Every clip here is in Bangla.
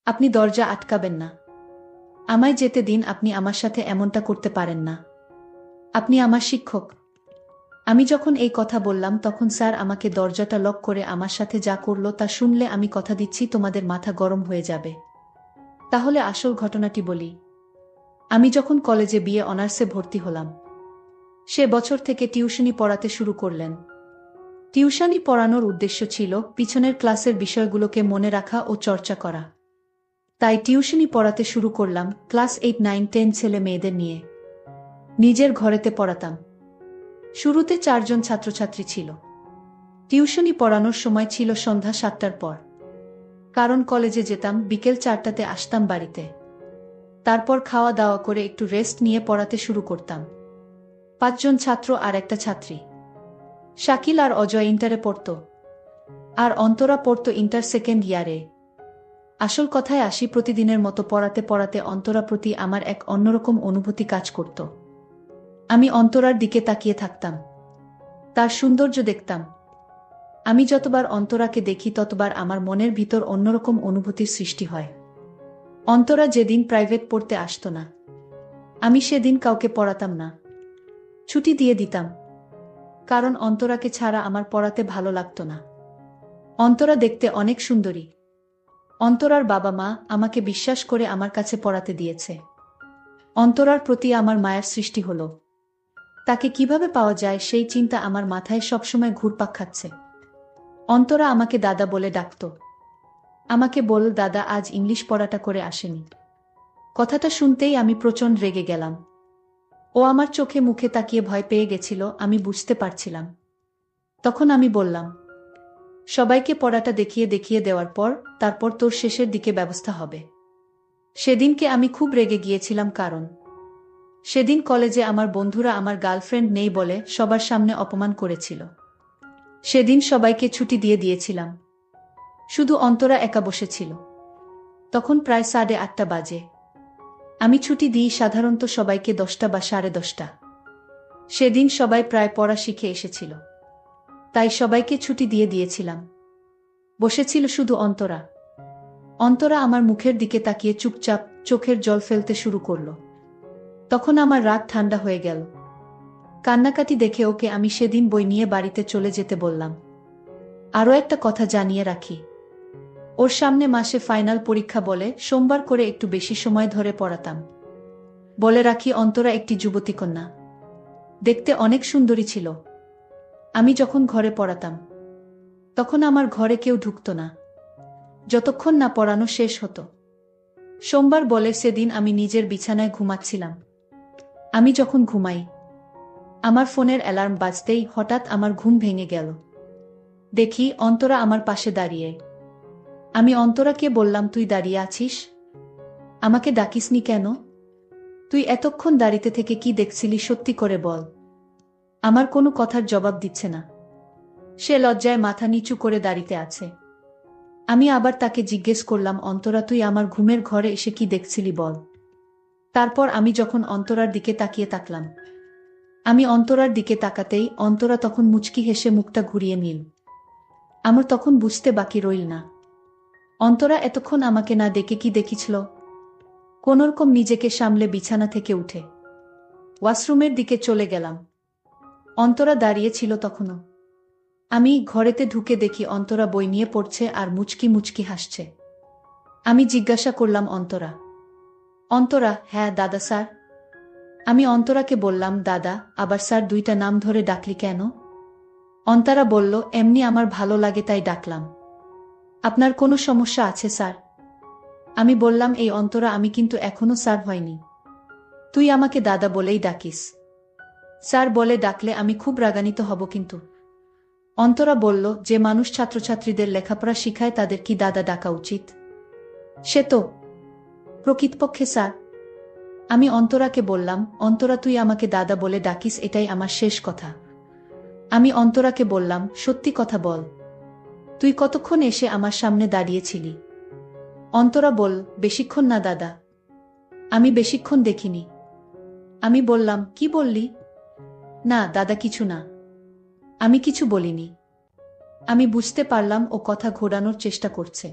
আপনি দরজা আটকাবেন না। আমায় যেতে দিন, আপনি আমার সাথে এমনটা করতে পারেন না। আপনি আমার শিক্ষক। আমি যখন এই কথা বললাম তখন স্যার আমাকে দরজাটা লক করে আমার সাথে যা করল তা শুনলে আমি কথা দিচ্ছি তোমাদের মাথা গরম হয়ে যাবে। তাহলে আসল ঘটনাটি বলি। আমি যখন কলেজে বিএ অনার্সে ভর্তি হলাম, সে বছর থেকে টিউশনি পড়াতে শুরু করলেন। টিউশনি পড়ানোর উদ্দেশ্য ছিল পিছনের ক্লাসের বিষয়গুলোকে মনে রাখা ও চর্চা করা। তাই টিউশনি পড়াতে শুরু করলাম ক্লাস 8, 9, 10 ছেলে মেয়েদের নিয়ে। নিজের ঘরেতে পড়াতাম। শুরুতে 4 জন ছাত্রছাত্রী ছিল। টিউশনি পড়ানোর সময় ছিল সন্ধ্যা 7টার পর। কারণ কলেজে যেতাম, বিকেল 4টাতে আসতাম বাড়িতে। তারপর খাওয়া দাওয়া করে একটু রেস্ট নিয়ে পড়াতে শুরু করতাম। 5 জন ছাত্র আর একটা ছাত্রী। শাকিল আর অজয় ইন্টারে পড়ত, আর অন্তরা পড়ত ইন্টার সেকেন্ড ইয়ারে। আসল কথায় আসি, প্রতিদিনের মতো পড়াতে পড়াতে অন্তরা প্রতি আমার এক অন্যরকম অনুভূতি কাজ করত। আমি অন্তরার দিকে তাকিয়ে থাকতাম, তার সৌন্দর্য দেখতাম। আমি যতবার অন্তরাকে দেখি ততবার আমার মনের ভিতর অন্যরকম অনুভূতির সৃষ্টি হয়। অন্তরা যেদিন প্রাইভেট পড়তে আসতো না, আমি সেদিন কাউকে পড়াতাম না, ছুটি দিয়ে দিতাম। কারণ অন্তরাকে ছাড়া আমার পড়াতে ভালো লাগতো না। অন্তরা দেখতে অনেক সুন্দরী। অন্তরার বাবা মা আমাকে বিশ্বাস করে আমার কাছে পড়াতে দিয়েছে। অন্তরার প্রতি আমার মায়ার সৃষ্টি হলো। তাকে কিভাবে পাওয়া যায় সেই চিন্তা আমার মাথায় সবসময় ঘুরপাক খাচ্ছে। অন্তরা আমাকে দাদা বলে ডাকত। আমাকে বলল, দাদা আজ ইংলিশ পড়াটা করে আসেনি। কথাটা শুনতেই আমি প্রচণ্ড রেগে গেলাম। ও আমার চোখে মুখে তাকিয়ে ভয় পেয়ে গেছিল, আমি বুঝতে পারছিলাম। তখন আমি বললাম, সবাইকে পড়াটা দেখিয়ে দেখিয়ে দেওয়ার পর তারপর তোর শেষের দিকে ব্যবস্থা হবে। সেদিনকে আমি খুব রেগে গিয়েছিলাম, কারণ সেদিন কলেজে আমার বন্ধুরা আমার গার্লফ্রেন্ড নেই বলে সবার সামনে অপমান করেছিল। সেদিন সবাইকে ছুটি দিয়ে দিয়েছিলাম, শুধু অন্তরা একা বসেছিল। তখন প্রায় 8:30 বাজে। আমি ছুটি দিই সাধারণত সবাইকে 10টা বা 10:30। সেদিন সবাই প্রায় পড়া শিখে এসেছিল, তাই সবাইকে ছুটি দিয়ে দিয়েছিলাম। বসেছিল শুধু অন্তরা। অন্তরা আমার মুখের দিকে তাকিয়ে চুপচাপ চোখের জল ফেলতে শুরু করল। তখন আমার রাগ ঠান্ডা হয়ে গেল। কান্নাকাটি দেখে ওকে আমি সেদিন বই নিয়ে বাড়িতে চলে যেতে বললাম। আরও একটা কথা জানিয়ে রাখি, ওর সামনে মাসে ফাইনাল পরীক্ষা বলে সোমবার করে একটু বেশি সময় ধরে পড়াতাম। বলে রাখি, অন্তরা একটি যুবতী কন্যা, দেখতে অনেক সুন্দরী ছিল। আমি যখন ঘরে পড়াতাম তখন আমার ঘরে কেউ ঢুকত না যতক্ষণ না পড়ানো শেষ হতো। সোমবার বলে সেদিন আমি নিজের বিছানায় ঘুমাচ্ছিলাম। আমি যখন ঘুমাই, আমার ফোনের অ্যালার্ম বাজতেই হঠাৎ আমার ঘুম ভেঙে গেল। দেখি অন্তরা আমার পাশে দাঁড়িয়ে। আমি অন্তরাকে বললাম, তুই দাঁড়িয়ে আছিস? আমাকে ডাকিসনি কেন? তুই এতক্ষণ দাঁড়িয়ে থেকে কি দেখছিলি, সত্যি করে বল। আমার কোনো কথার জবাব দিচ্ছে না। সে লজ্জায় মাথা নিচু করে দাঁড়িয়ে আছে। আমি আবার তাকে জিজ্ঞেস করলাম, অন্তরা তুই আমার ঘুমের ঘরে এসে কি দেখছিলি বল। তারপর আমি যখন অন্তরার দিকে তাকিয়ে তাকলাম, আমি অন্তরার দিকে তাকাতেই অন্তরা তখন মুচকি হেসে মুখটা ঘুরিয়ে নিল। আমার তখন বুঝতে বাকি রইল না, অন্তরা এতক্ষণ আমাকে না দেখে কি দেখিছিল। কোনোরকম নিজেকে সামলে বিছানা থেকে উঠে ওয়াশরুমের দিকে চলে গেলাম। অন্তরা দাঁড়িয়ে ছিল তখনও। আমি ঘরেতে ঢুকে দেখি অন্তরা বই নিয়ে পড়ছে আর মুচকি মুচকি হাসছে। আমি জিজ্ঞাসা করলাম, অন্তরা? অন্তরা, হ্যাঁ দাদা স্যার। আমি অন্তরাকে বললাম, দাদা আবার স্যার দুইটা নাম ধরে ডাকলি কেন? অন্তরা বলল, এমনি আমার ভালো লাগে তাই ডাকলাম। আপনার কোনো সমস্যা আছে স্যার? আমি বললাম, এই অন্তরা, আমি কিন্তু এখনো স্যার হয়নি। তুই আমাকে দাদা বলেই ডাকিস। স্যার বলে ডাকলে আমি খুব রাগান্বিত হব কিন্তু। অন্তরা বলল, যে মানুষ ছাত্রছাত্রীদের লেখাপড়া শিখায় তাদের কি দাদা ডাকা উচিত? সে তো প্রকৃতপক্ষে স্যার। আমি অন্তরাকে বললাম, অন্তরা তুই আমাকে দাদা বলে ডাকিস, এটাই আমার শেষ কথা। আমি অন্তরাকে বললাম, সত্যি কথা বল, তুই কতক্ষণ এসে আমার সামনে দাঁড়িয়েছিলি? অন্তরা বল, বেশিক্ষণ না দাদা। আমি বেশিক্ষণ দেখিনি। আমি বললাম, কি বললি? না দাদা, কিছু না। আমি কিছু বলিনি। আমি বুঝতে পারলাম ও কথা ঘোরানোর চেষ্টা করছে।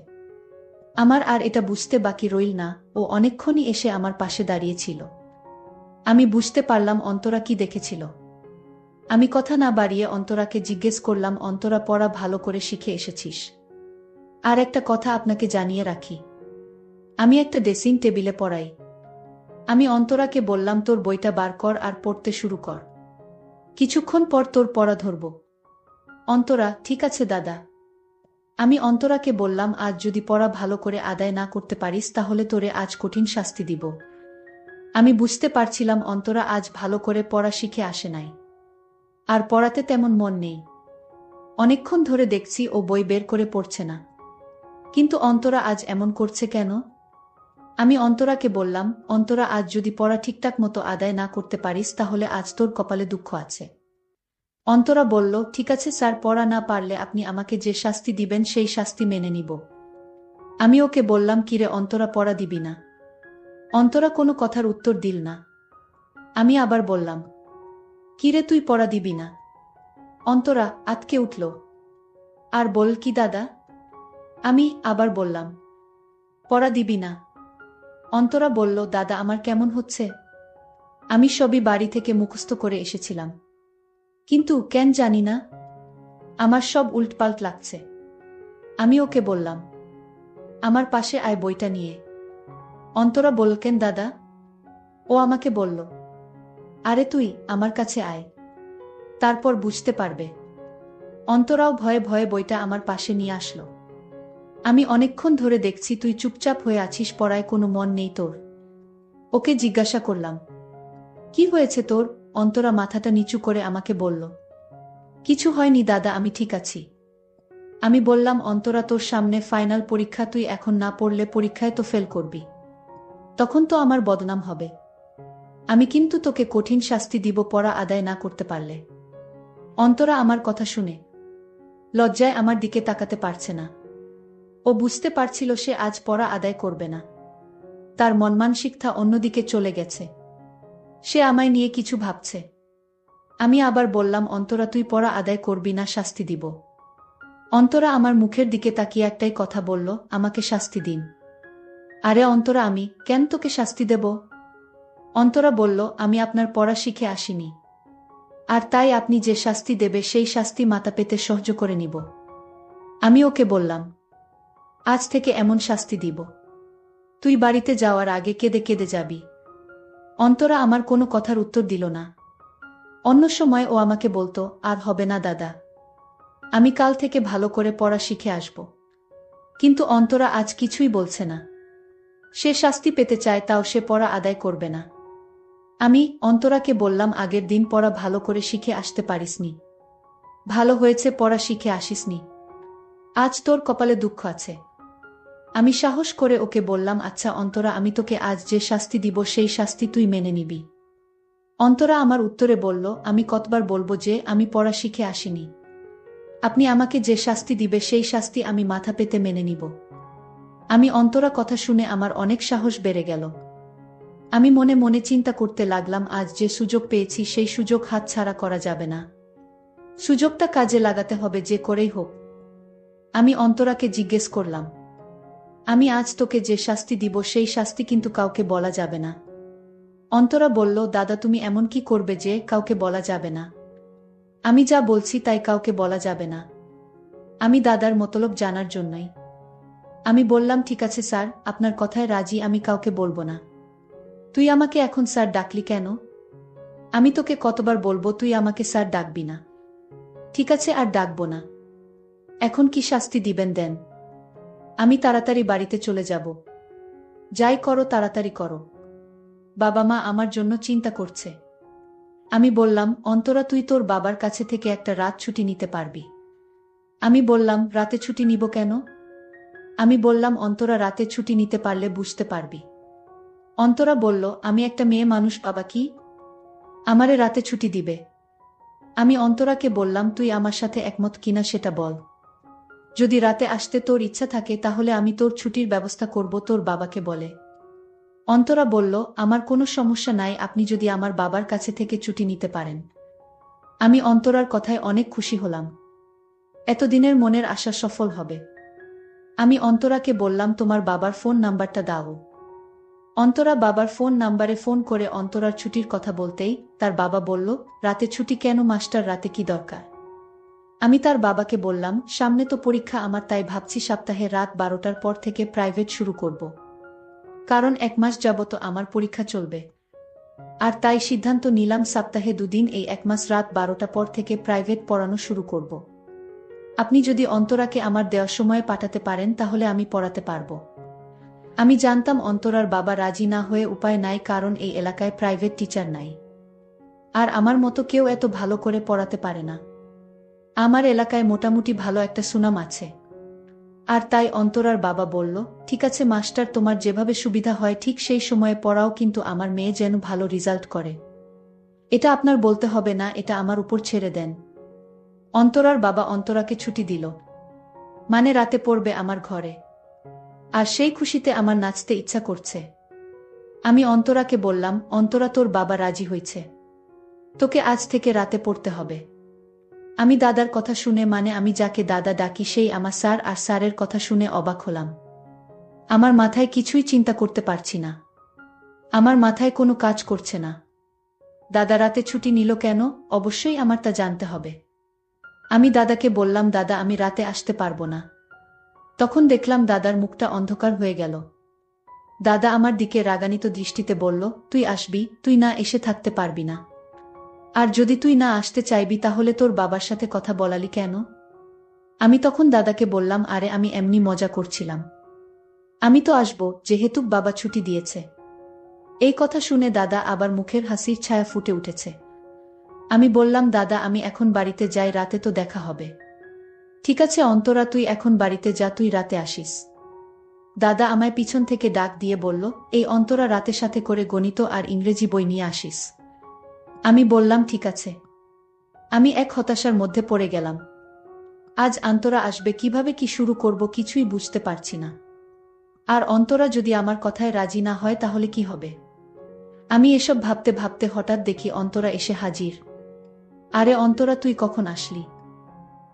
আমার আর এটা বুঝতে বাকি রইল না, ও অনেকক্ষণই এসে আমার পাশে দাঁড়িয়েছিল। আমি বুঝতে পারলাম অন্তরা কি দেখেছিল। আমি কথা না বাড়িয়ে অন্তরাকে জিজ্ঞেস করলাম, অন্তরা, পড়া ভালো করে শিখে এসেছিস? আর একটা কথা আপনাকে জানিয়ে রাখি, আমি একটা ড্রেসিং টেবিলে পড়াই। আমি অন্তরাকে বললাম, তোর বইটা বার কর আর পড়তে শুরু কর। কিছুক্ষণ পর তোর পড়া ধরব। অন্তরা, ঠিক আছে দাদা। আমি অন্তরাকে বললাম, আজ যদি পড়া ভালো করে আদায় না করতে পারিস তাহলে তোরে আজ কঠিন শাস্তি দিব। আমি বুঝতে পারছিলাম অন্তরা আজ ভালো করে পড়া শিখে আসে নাই, আর পড়াতে তেমন মন নেই। অনেকক্ষণ ধরে দেখছি ও বই বের করে পড়ছে না, কিন্তু অন্তরা আজ এমন করছে কেন? আমি অন্তরাকে বললাম, অন্তরা, আজ যদি পড়া ঠিকঠাক মতো আদায় না করতে পারিস তাহলে আজ তোর কপালে দুঃখ আছে। অন্তরা বলল, ঠিক আছে স্যার, পড়া না পারলে আপনি আমাকে যে শাস্তি দিবেন সেই শাস্তি মেনে নিব। আমি ওকে বললাম, কিরে অন্তরা, পড়া দিবি না? অন্তরা কোনো কথার উত্তর দিল না। আমি আবার বললাম, কিরে তুই পড়া দিবি না? অন্তরা আতকে উঠল। আর বল কি দাদা? আমি আবার বললাম, পড়া দিবি না? অন্তরা বলল, দাদা, আমার কেমন হচ্ছে? আমি সবই বাড়ি থেকে মুখস্থ করে এসেছিলাম, কিন্তু কেন জানি না আমার সব উল্টপাল্ট লাগছে। আমি ওকে বললাম, আমার পাশে আয় বইটা নিয়ে। অন্তরা বলল, কেন দাদা? ও আমাকে বলল, আরে তুই আমার কাছে আয়, তারপর বুঝতে পারবে। অন্তরাও ভয়ে ভয়ে বইটা আমার পাশে নিয়ে আসলো। আমি অনেকক্ষণ ধরে দেখছি তুই চুপচাপ হয়ে আছিস, পড়ায় কোনো মন নেই তোর। ওকে জিজ্ঞাসা করলাম, কি হয়েছে তোর? অন্তরা মাথাটা নিচু করে আমাকে বলল, কিছু হয়নি দাদা, আমি ঠিক আছি। আমি বললাম, অন্তরা, তোর সামনে ফাইনাল পরীক্ষা, তুই এখন না পড়লে পরীক্ষায় তো ফেল করবি, তখন তো আমার বদনাম হবে। আমি কিন্তু তোকে কঠিন শাস্তি দিব পড়া আদায় না করতে পারলে। অন্তরা আমার কথা শুনে লজ্জায় আমার দিকে তাকাতে পারছে না। ও বুঝতে পারছিল সে আজ পড়া আদায় করবে না। তার মনমানসিকতা অন্যদিকে চলে গেছে। সে আমায় নিয়ে কিছু ভাবছে। আমি আবার বললাম, অন্তরা, তুই পড়া আদায় করবি না, শাস্তি দিব। অন্তরা আমার মুখের দিকে তাকিয়ে একটাই কথা বলল, আমাকে শাস্তি দিন। আরে অন্তরা, আমি কেন তোকে শাস্তি দেব? অন্তরা বলল, আমি আপনার পড়া শিখে আসিনি, আর তাই আপনি যে শাস্তি দেবে সেই শাস্তি মাথা পেতে সহ্য করে নিব। আমি ওকে বললাম, আজ থেকে এমন শাস্তি দিব, তুই বাড়িতে যাওয়ার আগে কেঁদে কেঁদে যাবি। অন্তরা আমার কোনো কথার উত্তর দিল না। অন্য সময় ও আমাকে বলতো, আর হবে না দাদা, আমি কাল থেকে ভালো করে পড়া শিখে আসব। কিন্তু অন্তরা আজ কিছুই বলছে না। সে শাস্তি পেতে চায়, তাও সে পড়া আদায় করবে না। আমি অন্তরাকে বললাম, আগের দিন পড়া ভালো করে শিখে আসতে পারিসনি, ভালো হয়েছে পড়া শিখে আসিসনি, আজ তোর কপালে দুঃখ আছে। আমি সাহস করে ওকে বললাম, আচ্ছা অন্তরা, আমি তোকে আজ যে শাস্তি দিব সেই শাস্তি তুই মেনে নিবি। অন্তরা আমার উত্তরে বলল, আমি কতবার বলবো যে আমি পড়া শিখে আসিনি? আপনি আমাকে যে শাস্তি দিবে সেই শাস্তি আমি মাথা পেতে মেনে নিব। আমি অন্তরা কথা শুনে আমার অনেক সাহস বেড়ে গেল। আমি মনে মনে চিন্তা করতে লাগলাম, আজ যে সুযোগ পেয়েছি সেই সুযোগ হাতছাড়া করা যাবে না। সুযোগটা কাজে লাগাতে হবে যে করেই হোক। আমি অন্তরাকে জিজ্ঞেস করলাম, আমি আজ তোকে যে শাস্তি দিব সেই শাস্তি কিন্তু কাউকে বলা যাবে না। অন্তরা বলল, দাদা, তুমি এমন কি করবে যে কাউকে বলা যাবে না? আমি যা বলছি তাই কাউকে বলা যাবে না। আমি দাদার মতলব জানার জন্যই। আমি বললাম, ঠিক আছে স্যার, আপনার কথায় রাজি, আমি কাউকে বলবো না। তুই আমাকে এখন স্যার ডাকলি কেন? আমি তোকে কতবার বলবো তুই আমাকে স্যার ডাকবি না? ঠিক আছে, আর ডাকবো না। এখন কি শাস্তি দিবেন দেন। আমি তাড়াতাড়ি বাড়িতে চলে যাব। যাই করো তাড়াতাড়ি করো, বাবা মা আমার জন্য চিন্তা করছে। আমি বললাম, অন্তরা, তুই তোর বাবার কাছে থেকে একটা রাত ছুটি নিতে পারবি। আমি বললাম, রাতে ছুটি নিব কেন? আমি বললাম, অন্তরা, রাতে ছুটি নিতে পারলে বুঝতে পারবি। অন্তরা বলল, আমি একটা মেয়ে মানুষ, বাবা কি আমারে রাতে ছুটি দিবে? আমি অন্তরাকে বললাম, তুই আমার সাথে একমত কিনা সেটা বল। যদি রাতে আসতে তোর ইচ্ছা থাকে তাহলে আমি তোর ছুটির ব্যবস্থা করব, তোর বাবাকে বলে। অন্তরা বলল, আমার কোনো সমস্যা নাই, আপনি যদি আমার বাবার কাছে থেকে ছুটি নিতে পারেন। আমি অন্তরার কথায় অনেক খুশি হলাম। এতদিনের মনের আশা সফল হবে। আমি অন্তরাকে বললাম তোমার বাবার ফোন নাম্বারটা দাও। অন্তরা বাবার ফোন নাম্বারে ফোন করে অন্তরার ছুটির কথা বলতেই তার বাবা বলল, রাতে ছুটি কেন মাস্টার, রাতে কি দরকার? আমি তার বাবাকে বললাম, সামনে তো পরীক্ষা আমার, তাই ভাবছি সপ্তাহে রাত 12টার পর থেকে প্রাইভেট শুরু করব। কারণ 1 মাস যাবত আমার পরীক্ষা চলবে। আর তাই সিদ্ধান্ত নিলাম সপ্তাহে 2 দিন এই 1 মাস রাত 12টা পর থেকে প্রাইভেট পড়ানো শুরু করব। আপনি যদি অন্তরাকে আমার দেওয়ার সময়ে পাঠাতে পারেন তাহলে আমি পড়াতে পারব। আমি জানতাম অন্তরার বাবা রাজি না হয়ে উপায় নাই, কারণ এই এলাকায় প্রাইভেট টিচার নাই। আর আমার মতো কেউ এত ভালো করে পড়াতে পারে না। আমার এলাকায় মোটামুটি ভালো একটা সুনাম আছে। আর তাই অন্তরার বাবা বলল, ঠিক আছে মাস্টার, তোমার যেভাবে সুবিধা হয় ঠিক সেই সময়ে পড়াও, কিন্তু আমার মেয়ে যেন ভালো রেজাল্ট করে। এটা আপনার বলতে হবে না, এটা আমার উপর ছেড়ে দেন। অন্তরার বাবা অন্তরাকে ছুটি দিল, মানে রাতে পড়বে আমার ঘরে। আর সেই খুশিতে আমার নাচতে ইচ্ছা করছে। আমি অন্তরাকে বললাম, অন্তরা, তোর বাবা রাজি হয়েছে, তোকে আজ থেকে রাতে পড়তে হবে। আমি দাদার কথা শুনে, মানে আমি যাকে দাদা ডাকি, সেই আমার স্যার, আর স্যারের কথা শুনে অবাক হলাম। আমার মাথায় কিছুই চিন্তা করতে পারছি না। আমার মাথায় কোনো কাজ করছে না। দাদা রাতে ছুটি নিল কেন? অবশ্যই আমার তা জানতে হবে। আমি দাদাকে বললাম, দাদা আমি রাতে আসতে পারবো না। তখন দেখলাম দাদার মুখটা অন্ধকার হয়ে গেল। দাদা আমার দিকে রাগান্বিত দৃষ্টিতে বলল, তুই আসবি, তুই না এসে থাকতে পারবি না। আর যদি তুই না আসতে চাইবি তাহলে তোর বাবার সাথে কথা বলালি কেন? আমি তখন দাদাকে বললাম, আরে আমি এমনি মজা করছিলাম। আমি তো আসবো, যেহেতু বাবা ছুটি দিয়েছে। এই কথা শুনে দাদা আবার মুখের হাসির ছায়া ফুটে উঠেছে। আমি বললাম, দাদা আমি এখন বাড়িতে যাই, রাতে তো দেখা হবে। ঠিক আছে অন্তরা, তুই এখন বাড়িতে যা, তুই রাতে আসিস। দাদা আমায় পিছন থেকে ডাক দিয়ে বলল, এই অন্তরা রাতে সাথে করে গণিত আর ইংরেজি বই নিয়ে আসিস। আমি বললাম, ঠিক আছে। আমি এক হতাশার মধ্যে পড়ে গেলাম। আজ অন্তরা আসবে কিভাবে, কি শুরু করব কিছুই বুঝতে পারছি না। আর অন্তরা যদি আমার কথায় রাজি না হয় তাহলে কি হবে? আমি এসব ভাবতে ভাবতে হঠাৎ দেখি অন্তরা এসে হাজির। আরে অন্তরা, তুই কখন আসলি?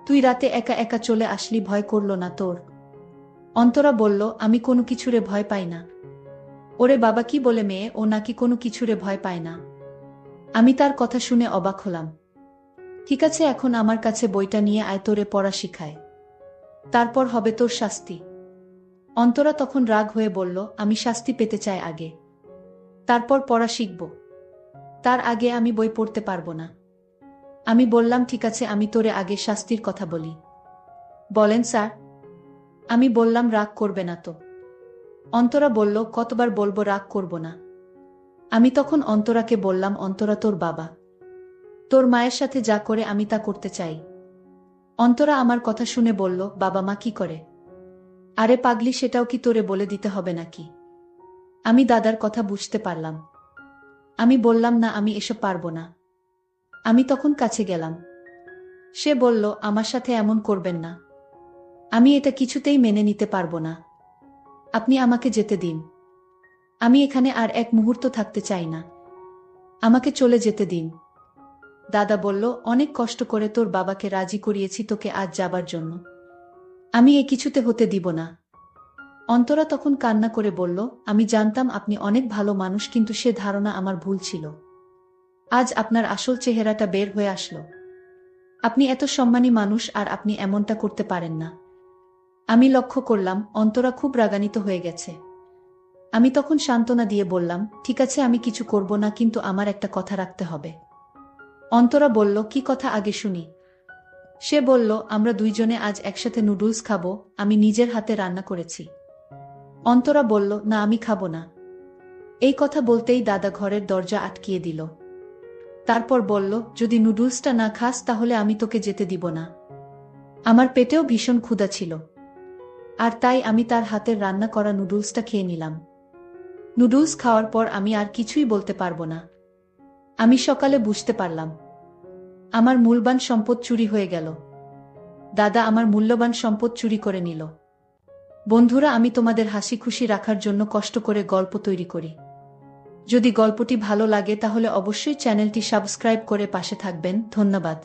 তুই রাতে একা একা চলে আসলি, ভয় করলো না তোর? অন্তরা বলল, আমি কোনো কিছুরে ভয় পাই না। ওরে বাবা, কি বলে মেয়ে, ও নাকি কোনো কিছুরে ভয় পায় না? আমি তার কথা শুনে অবাক হলাম। ঠিক আছে, এখন আমার কাছে বইটা নিয়ে আয়, তোরে পড়া শিখায়। তারপর হবে তোর শাস্তি। অন্তরা তখন রাগ হয়ে বলল, আমি শাস্তি পেতে চাই আগে, তারপর পড়া শিখব। তার আগে আমি বই পড়তে পারবো না। আমি বললাম, ঠিক আছে, আমি তোরে আগে শাস্তির কথা বলি। বলেন স্যার। আমি বললাম, রাগ করবে না তো? অন্তরা বলল, কতবার বলবো রাগ করব না? আমি তখন অন্তরাকে বললাম, অন্তরা, তোর বাবা তোর মায়ের সাথে যা করে আমি তা করতে চাই। অন্তরা আমার কথা শুনে বলল, বাবা মা কি করে? আরে পাগলি, সেটাও কি তোরে বলে দিতে হবে নাকি? আমি দাদার কথা বুঝতে পারলাম। আমি বললাম, না আমি এসব পারবো না। আমি তখন কাছে গেলাম। সে বলল, আমার সাথে এমন করবেন না। আমি এটা কিছুতেই মেনে নিতে পারবো না। আপনি আমাকে যেতে দিন। আমি এখানে আর এক মুহূর্ত থাকতে চাই না। আমাকে চলে যেতে দিন। দাদা বলল, অনেক কষ্ট করে তোর বাবাকে রাজি করিয়েছি তোকে আজ যাবার জন্য। আমি এ কিছুতে হতে দিব না। অন্তরা তখন কান্না করে বলল, আমি জানতাম আপনি অনেক ভালো মানুষ, কিন্তু সে ধারণা আমার ভুল ছিল। আজ আপনার আসল চেহারাটা বের হয়ে আসলো। আপনি এত সম্মানী মানুষ, আর আপনি এমনটা করতে পারেন না। আমি লক্ষ্য করলাম অন্তরা খুব রাগান্বিত হয়ে গেছে। আমি তখন সান্ত্বনা দিয়ে বললাম, ঠিক আছে, আমি কিছু করব না, কিন্তু আমার একটা কথা রাখতে হবে। অন্তরা বলল, কি কথা আগে শুনি। সে বলল, আমরা দুইজনে আজ একসাথে নুডলস খাবো, আমি নিজের হাতে রান্না করেছি। অন্তরা বলল, না আমি খাবো না। এই কথা বলতেই দাদা ঘরের দরজা আটকিয়ে দিল। তারপর বলল, যদি নুডলসটা না খাস তাহলে আমি তোকে যেতে দিব না। আমার পেটেও ভীষণ ক্ষুধা ছিল, আর তাই আমি তার হাতের রান্না করা নুডলসটা খেয়ে নিলাম। নুডলস খাওয়ার পর আমি আর কিছুই বলতে পারবো না। আমি সকালে বুঝতে পারলাম আমার মূল্যবান সম্পদ চুরি হয়ে গেল। দাদা আমার মূল্যবান সম্পদ চুরি করে নিল। বন্ধুরা, আমি তোমাদের হাসি খুশি রাখার জন্য কষ্ট করে গল্প তৈরি করি। যদি গল্পটি ভালো লাগে তাহলে অবশ্যই চ্যানেলটি সাবস্ক্রাইব করে পাশে থাকবেন। ধন্যবাদ।